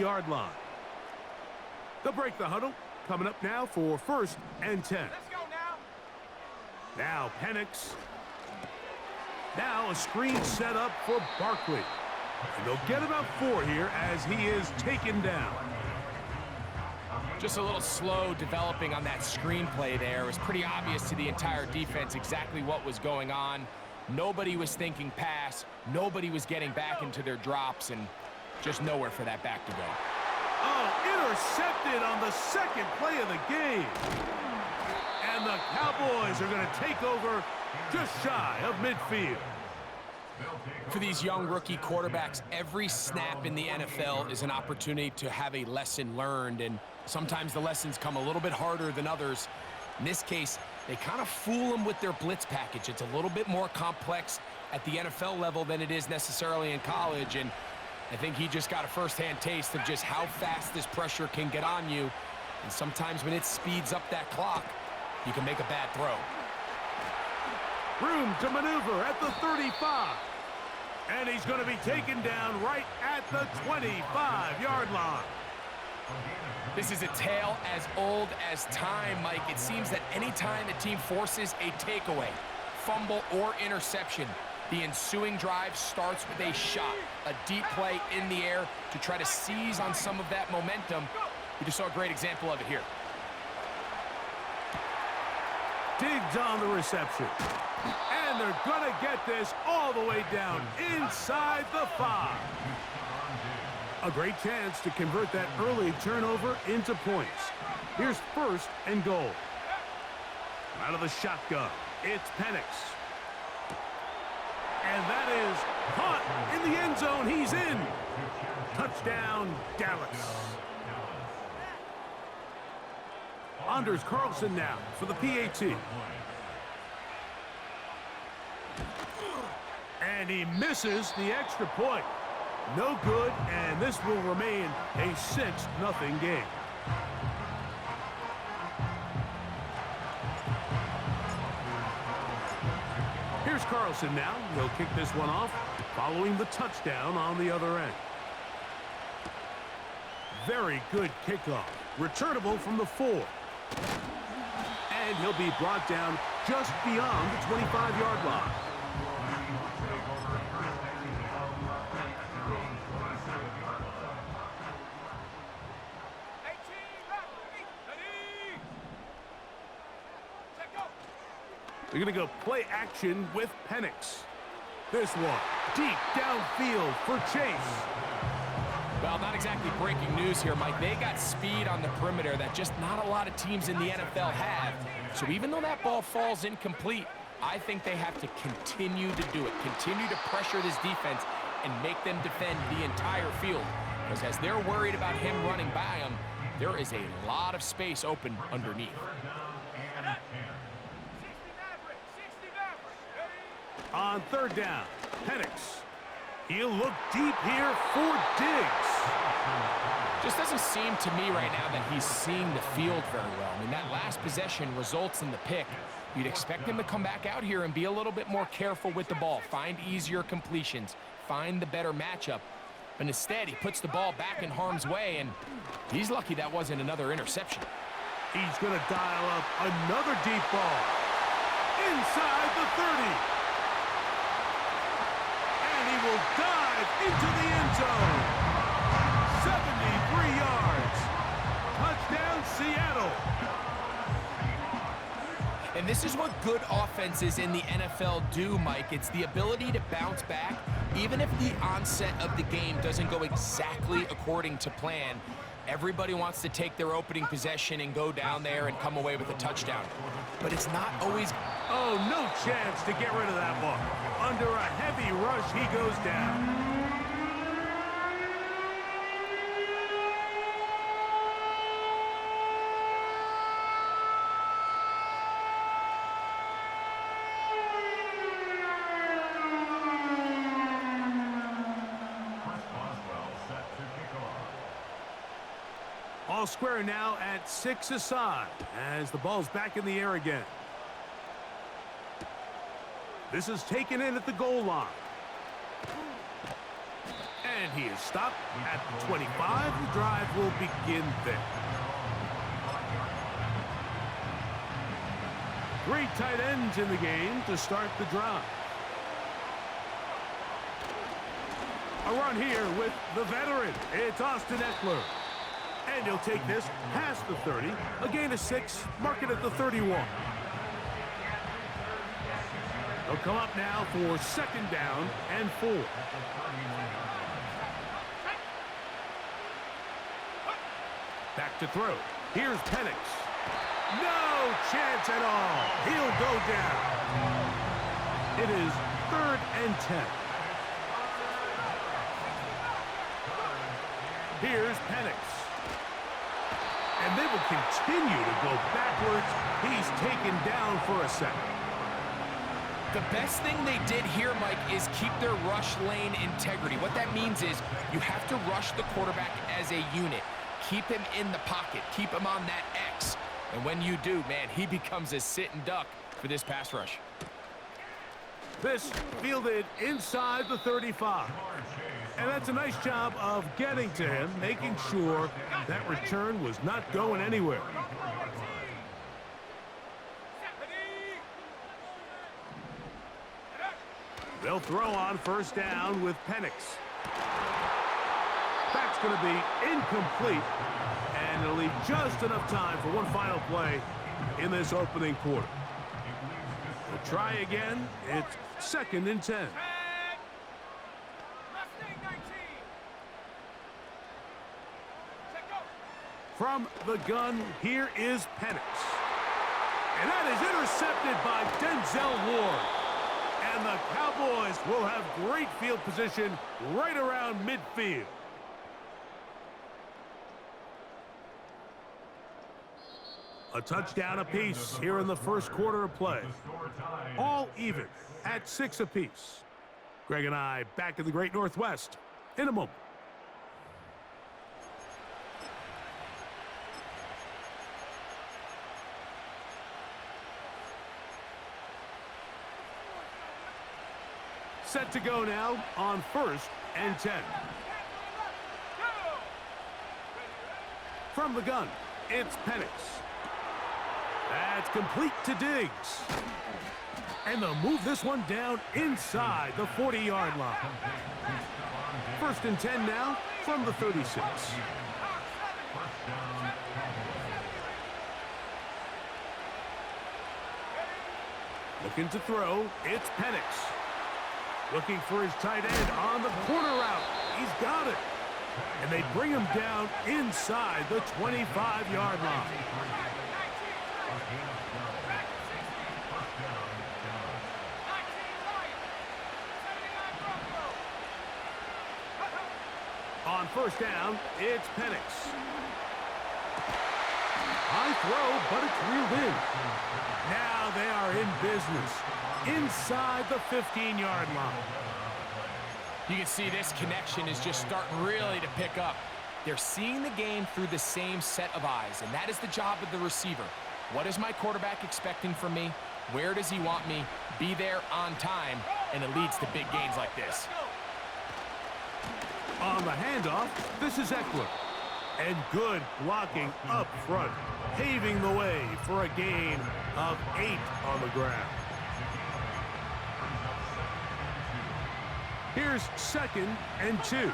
Yard line. They'll break the huddle. Coming up now for 1st and 10. Let's go now. Now Penix. Now a screen set up for Barkley. And they'll get about 4 here as he is taken down. Just a little slow developing on that screenplay there. It was pretty obvious to the entire defense exactly what was going on. Nobody was thinking pass. Nobody was getting back into their drops, and just nowhere for that back to go. Oh, intercepted on the second play of the game. And the Cowboys are going to take over just shy of midfield. For these young rookie quarterbacks, every snap in the NFL is an opportunity to have a lesson learned, and sometimes the lessons come a little bit harder than others. In this case, they kind of fool them with their blitz package. It's a little bit more complex at the NFL level than it is necessarily in college, and I think he just got a first-hand taste of just how fast this pressure can get on you, and sometimes when it speeds up that clock, you can make a bad throw. Room to maneuver at the 35. And he's going to be taken down right at the 25-yard line. This is a tale as old as time, Mike. It seems that anytime a team forces a takeaway, fumble, or interception, the ensuing drive starts with a shot, a deep play in the air to try to seize on some of that momentum. We just saw a great example of it here. Diggs on the reception. And they're going to get this all the way down inside the 5. A great chance to convert that early turnover into points. Here's 1st and goal. Out of the shotgun, it's Penix. And that is caught in the end zone. He's in. Touchdown, Dallas. Anders Carlson now for the PAT. And he misses the extra point. No good, and this will remain a 6-0 game. Here's Carlson now. He'll kick this one off, following the touchdown on the other end. Very good kickoff. Returnable from the 4. And he'll be brought down just beyond the 25-yard line. They're going to go play action with Penix. This one, deep downfield for Chase. Well, not exactly breaking news here, Mike. They got speed on the perimeter that just not a lot of teams in the NFL have. So even though that ball falls incomplete, I think they have to continue to do it, continue to pressure this defense and make them defend the entire field. Because as they're worried about him running by them, there is a lot of space open underneath. On 3rd down, Penix. He'll look deep here for Diggs. Just doesn't seem to me right now that he's seeing the field very well. I mean, that last possession results in the pick. You'd expect him to come back out here and be a little bit more careful with the ball, find easier completions, find the better matchup. But instead, he puts the ball back in harm's way, and he's lucky that wasn't another interception. He's going to dial up another deep ball. Inside the 30. He will dive into the end zone. 73 yards. Touchdown, Seattle. And this is what good offenses in the NFL do, Mike. It's the ability to bounce back, even if the onset of the game doesn't go exactly according to plan. Everybody wants to take their opening possession and go down there and come away with a touchdown. But it's not always... Oh, no chance to get rid of that one. Under a heavy rush, he goes down. All square now at 6 aside as the ball's back in the air again. This is taken in at the goal line. And And he is stopped at the 25. The drive will begin there. 3 tight ends in the game to start the drive. A run here with the veteran. It's Austin Ekeler. And he'll take this past the 30. A gain of 6. Mark it at the 31. They'll come up now for 2nd down and 4. Back to throw. Here's Penix. No chance at all. He'll go down. It is 3rd and 10. Here's Penix. And they will continue to go backwards. He's taken down for a second. The best thing they did here, Mike, is keep their rush lane integrity. What that means is you have to rush the quarterback as a unit. Keep him in the pocket. Keep him on that X. And when you do, man, he becomes a sitting duck for this pass rush. This fielded inside the 35. And that's a nice job of getting to him, making sure that return was not going anywhere. They'll throw on 1st down with Penix. That's going to be incomplete. And it'll leave just enough time for one final play in this opening quarter. We'll try again. It's 2nd and 10. From the gun, here is Penix. And that is intercepted by Denzel Ward. And the Cowboys will have great field position right around midfield. A touchdown apiece here in the 1st quarter of play. All even at 6 apiece. Greg and I back in the Great Northwest in a moment. Set to go now on 1st and 10. From the gun, it's Penix. That's complete to Diggs. And they'll move this one down inside the 40-yard line. 1st and 10 now from the 36. Looking to throw, it's Penix. Looking for his tight end on the corner route. He's got it. And they bring him down inside the 25-yard line. On 1st down, it's Penix. High throw, but it's reeled in. Now they are in business inside the 15-yard line. You can see this connection is just starting really to pick up. They're seeing the game through the same set of eyes, and that is the job of the receiver. What is my quarterback expecting from me? Where does he want me? Be there on time, and it leads to big gains like this. On the handoff, this is Ekeler. And good blocking up front, paving the way for a gain of 8 on the ground. Here's 2nd and 2.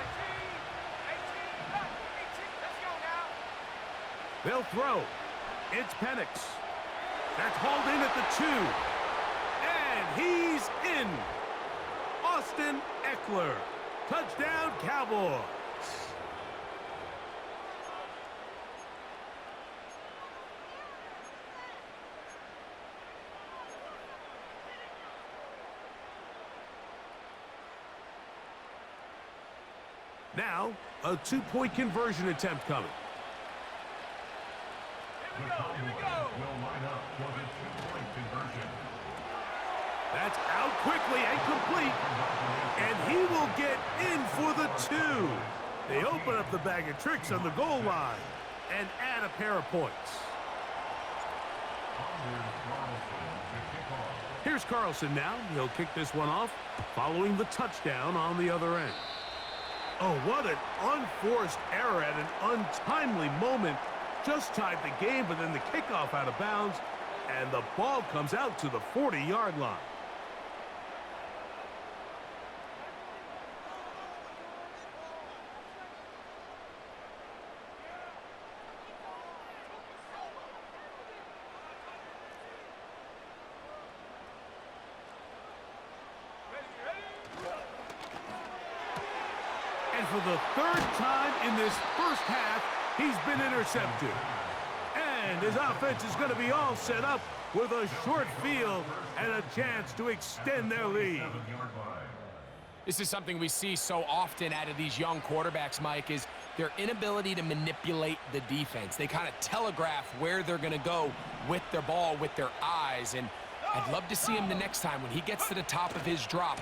They'll throw. It's Penix. That's hauled in at the 2. And he's in. Austin Ekeler. Touchdown, Cowboys. Now, a 2-point conversion attempt coming. Here we go. Will line up for the 2-point conversion. That's out quickly and complete. And he will get in for the 2. They open up the bag of tricks on the goal line and add a pair of points. Here's Carlson now. He'll kick this one off following the touchdown on the other end. Oh, what an unforced error at an untimely moment. Just tied the game, but then the kickoff out of bounds, and the ball comes out to the 40-yard line. And for the third time in this first half, he's been intercepted. And his offense is going to be all set up with a short field and a chance to extend their lead. This is something we see so often out of these young quarterbacks, Mike, is their inability to manipulate the defense. They kind of telegraph where they're going to go with their ball, with their eyes. And I'd love to see him the next time when he gets to the top of his drop.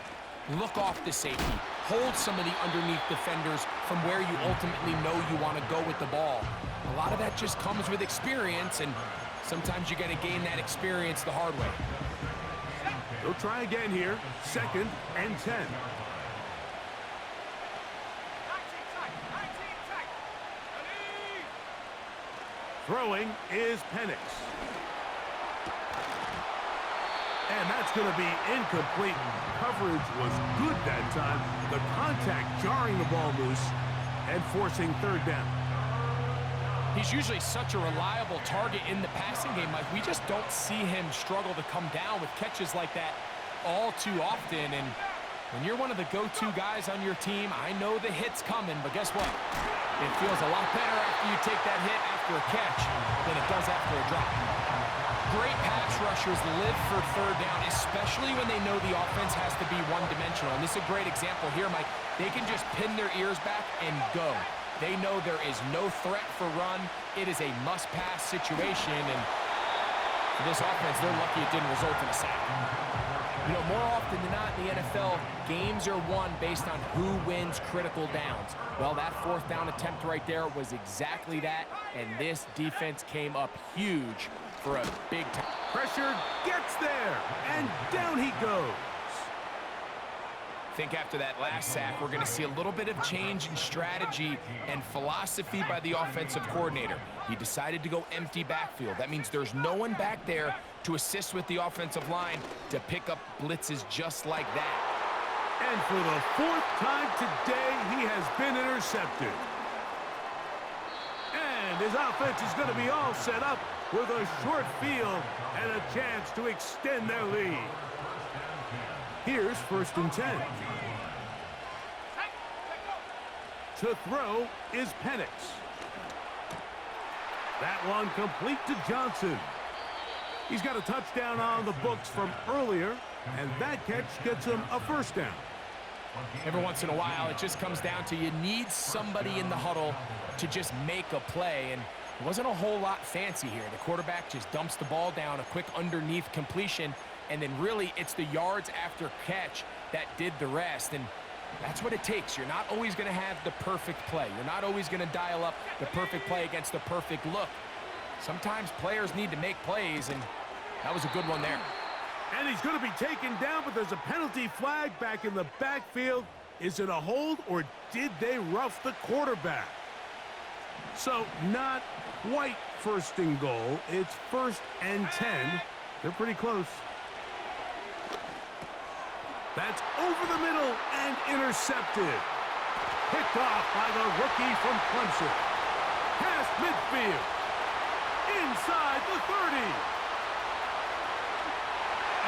Look off the safety. Hold some of the underneath defenders from where you ultimately know you want to go with the ball. A lot of that just comes with experience, and sometimes you're going to gain that experience the hard way. They'll try again here. 2nd and 10. Throwing is Penix. And that's going to be incomplete. Coverage was good that time. The contact jarring the ball loose and forcing 3rd down. He's usually such a reliable target in the passing game, Mike. We just don't see him struggle to come down with catches like that all too often. And when you're one of the go-to guys on your team, I know the hit's coming, but guess what? It feels a lot better after you take that hit after a catch than it does after a drop. Great pass rushers live for 3rd down, especially when they know the offense has to be one-dimensional. And this is a great example here, Mike. They can just pin their ears back and go. They know there is no threat for run. It is a must-pass situation, and for this offense, they're lucky it didn't result in a sack. You know, more often than not in the NFL, games are won based on who wins critical downs. Well, that 4th down attempt right there was exactly that, and this defense came up huge for a big time. Pressure gets there, and down he goes. I think after that last sack, we're going to see a little bit of change in strategy and philosophy by the offensive coordinator. He decided to go empty backfield. That means there's no one back there to assist with the offensive line to pick up blitzes just like that. And for the 4th time today, he has been intercepted. And his offense is going to be all set up with a short field and a chance to extend their lead. Here's 1st and 10. To throw is Penix. That one complete to Johnson. He's got a touchdown on the books from earlier, and that catch gets him a 1st down. Every once in a while, it just comes down to you need somebody in the huddle to just make a play, and it wasn't a whole lot fancy here. The quarterback just dumps the ball down, a quick underneath completion, and then really it's the yards after catch that did the rest, and that's what it takes. You're not always going to have the perfect play. You're not always going to dial up the perfect play against the perfect look. Sometimes players need to make plays, and that was a good one there. And he's going to be taken down, but there's a penalty flag back in the backfield. Is it a hold, or did they rough the quarterback? So not quite 1st and goal. It's 1st and 10. They're pretty close. That's over the middle and intercepted. Picked off by the rookie from Clemson. Past midfield. Inside the 30.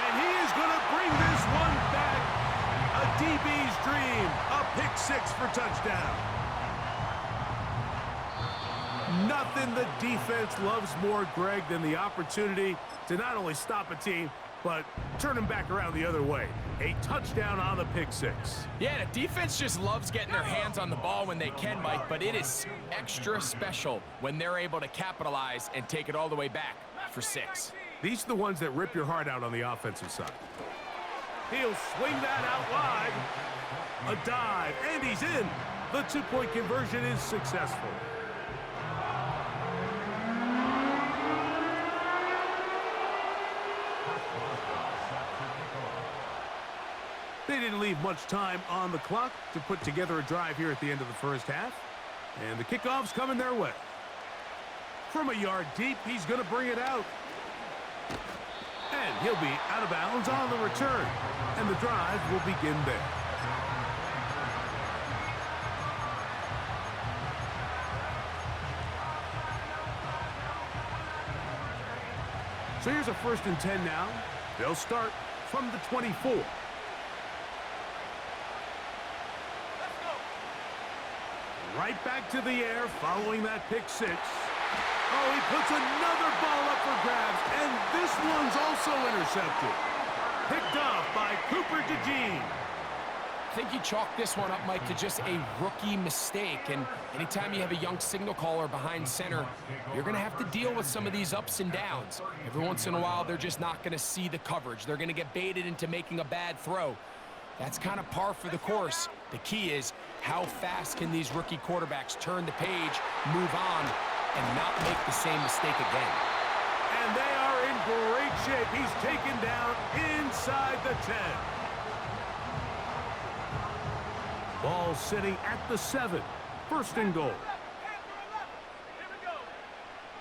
And he is going to bring this one back. A DB's dream. A pick 6 for touchdown. Nothing the defense loves more, Greg, than the opportunity to not only stop a team, but turn them back around the other way. A touchdown on the pick 6. Yeah, the defense just loves getting their hands on the ball when they can, Mike, but it is extra special when they're able to capitalize and take it all the way back for 6. These are the ones that rip your heart out on the offensive side. He'll swing that out wide. A dive, and he's in. The 2-point conversion is successful. They didn't leave much time on the clock to put together a drive here at the end of the first half. And the kickoff's coming their way. From a yard deep, he's going to bring it out. And he'll be out of bounds on the return. And the drive will begin there. So here's a 1st and 10 now. They'll start from the 24. Right back to the air following that pick 6. Oh, he puts another ball up for grabs, and this one's also intercepted. Picked off by Cooper DeJean. I think you chalk this one up, Mike, to just a rookie mistake. And anytime you have a young signal caller behind center, you're going to have to deal with some of these ups and downs. Every once in a while, they're just not going to see the coverage. They're going to get baited into making a bad throw. That's kind of par for the course. The key is how fast can these rookie quarterbacks turn the page, move on, and not make the same mistake again. And they are in great shape. He's taken down inside the 10. Ball sitting at the 7. 1st and goal.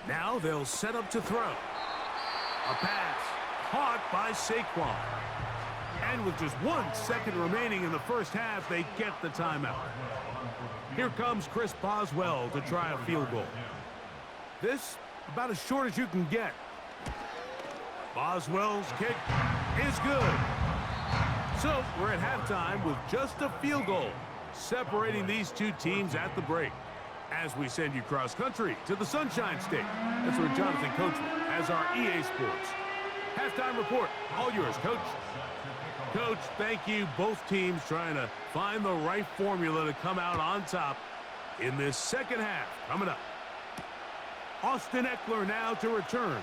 Now they'll set up to throw. A pass caught by Saquon. And with just 1 second remaining in the first half, they get the timeout. Here comes Chris Boswell to try a field goal. This about as short as you can get. Boswell's kick is good. So we're at halftime with just a field goal separating these two teams at the break. As we send you cross country to the Sunshine State. That's where Jonathan Coachman has our EA Sports halftime report. All yours, Coach. Coach, thank you. Both teams trying to find the right formula to come out on top in this second half. Coming up, Austin Eckler now to return.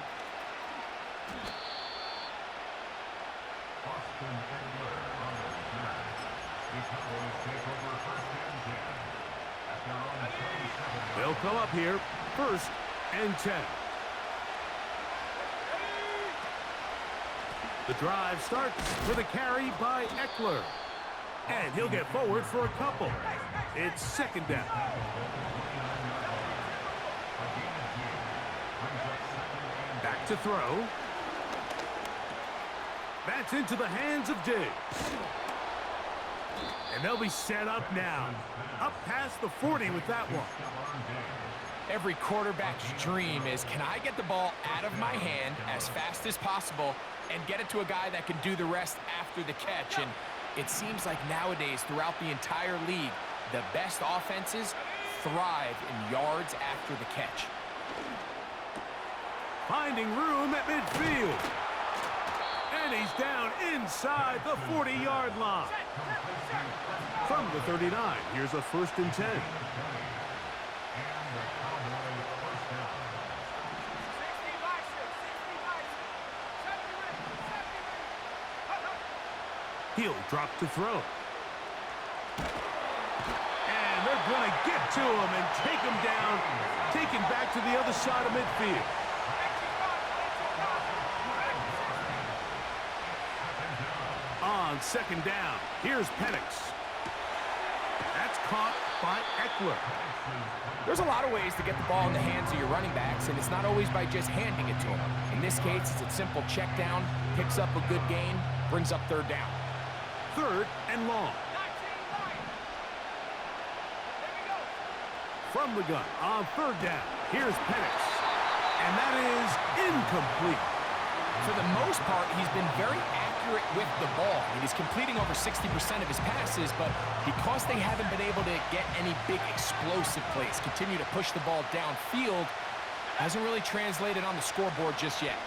Austin Eckler on the snap. The Cowboys take over 1st and 10 at their own 27. They'll come up here, 1st and 10. The drive starts with a carry by Eckler. And he'll get forward for a couple. It's 2nd down. Back to throw. That's into the hands of Diggs. And they'll be set up now. Up past the 40 with that one. Every quarterback's dream is, can I get the ball out of my hand as fast as possible and get it to a guy that can do the rest after the catch? And it seems like nowadays, throughout the entire league, the best offenses thrive in yards after the catch. Finding room at midfield. And he's down inside the 40-yard line. From the 39, here's a 1st and 10. He'll drop to throw. And they're going to get to him and take him down, taken back to the other side of midfield. On 2nd down, here's Penix. That's caught by Eckler. There's a lot of ways to get the ball in the hands of your running backs, and it's not always by just handing it to them. In this case, it's a simple check down, picks up a good gain, brings up 3rd down. 3rd and long. From the gun on 3rd down, here's Penix. And that is incomplete. For the most part, he's been very accurate with the ball. I mean, he's completing over 60% of his passes, but because they haven't been able to get any big explosive plays, continue to push the ball downfield, hasn't really translated on the scoreboard just yet.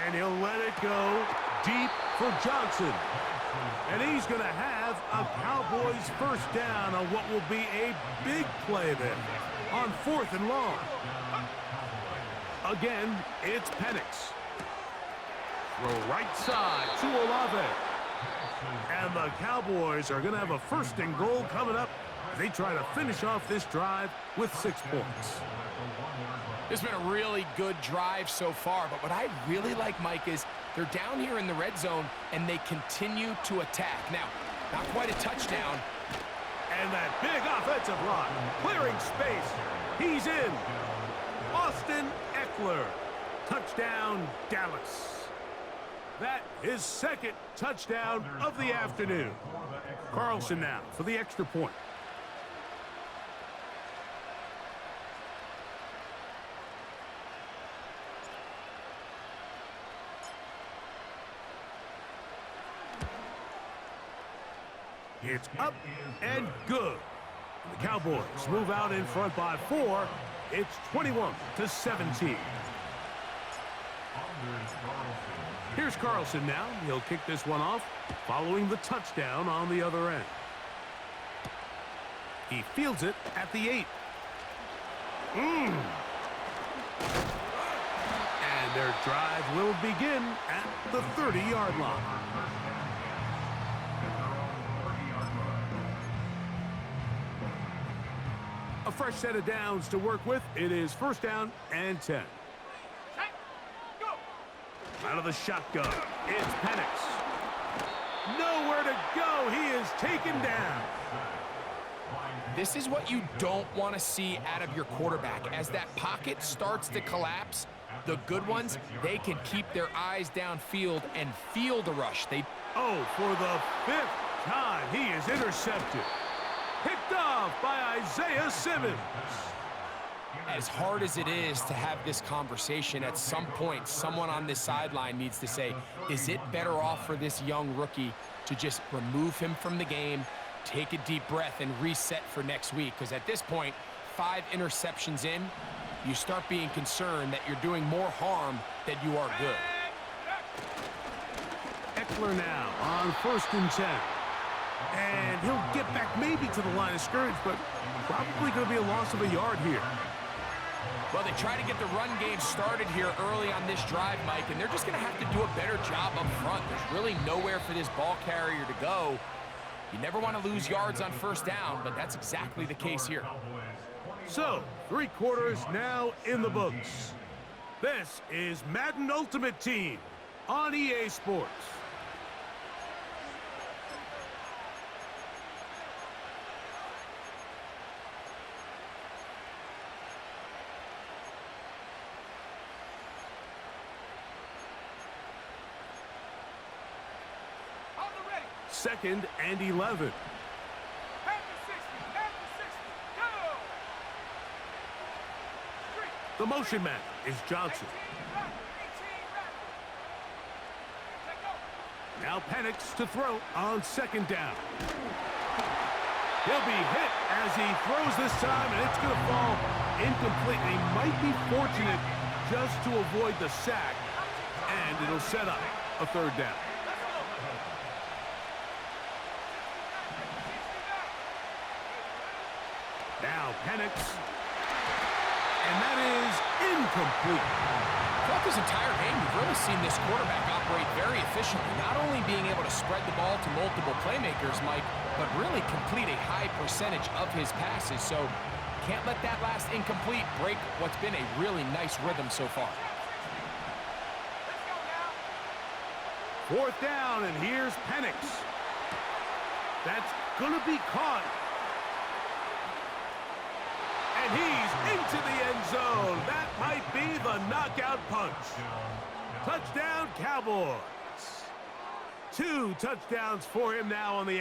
And he'll let it go deep for Johnson. And he's going to have a Cowboys 1st down on what will be a big play there on 4th and long. Again, it's Penix. Throw right side to Olave. And the Cowboys are going to have a 1st and goal coming up. They try to finish off this drive with 6 points. This has been a really good drive so far, but what I really like, Mike, is they're down here in the red zone, and they continue to attack. Now, not quite a touchdown. And that big offensive line, clearing space. He's in. Austin Ekeler. Touchdown, Dallas. That is second touchdown of the afternoon. Carlson now for the extra point. It's up and good. The Cowboys move out in front by 4. It's 21-17. Here's Carlson now. He'll kick this one off, following the touchdown on the other end. He fields it at the 8. And their drive will begin at the 30-yard line. A fresh set of downs to work with. It is first down and 10. Out of the shotgun, it's Penix. Nowhere to go. He is taken down. This is what you don't want to see out of your quarterback. As that pocket starts to collapse, the good ones, they can keep their eyes downfield and field a rush. Oh, for the 5th time, he is intercepted. Picked off by Isaiah Simmons. As hard as it is to have this conversation, at some point, someone on this sideline needs to say, is it better off for this young rookie to just remove him from the game, take a deep breath, and reset for next week? Because at this point, 5 interceptions in, you start being concerned that you're doing more harm than you are good. Ekeler now on 1st and 10. And he'll get back maybe to the line of scrimmage, but probably going to be a loss of a yard here. Well, they try to get the run game started here early on this drive, Mike, and they're just going to have to do a better job up front. There's really nowhere for this ball carrier to go. You never want to lose yards on first down, but that's exactly the case here. So, 3 quarters now in the books. This is Madden Ultimate Team on EA Sports. Second and 11. The motion man is Johnson. Now Penix to throw on 2nd down. He'll be hit as he throws this time, and it's going to fall incomplete. He might be fortunate just to avoid the sack, and it'll set up a 3rd down. Now Penix, and that is incomplete. Throughout this entire game, we've really seen this quarterback operate very efficiently, not only being able to spread the ball to multiple playmakers, Mike, but really complete a high percentage of his passes. So can't let that last incomplete break what's been a really nice rhythm so far. 4th down, and here's Penix. That's going to be caught. And he's into the end zone. That might be the knockout punch. Touchdown, Cowboys. 2 touchdowns for him now on the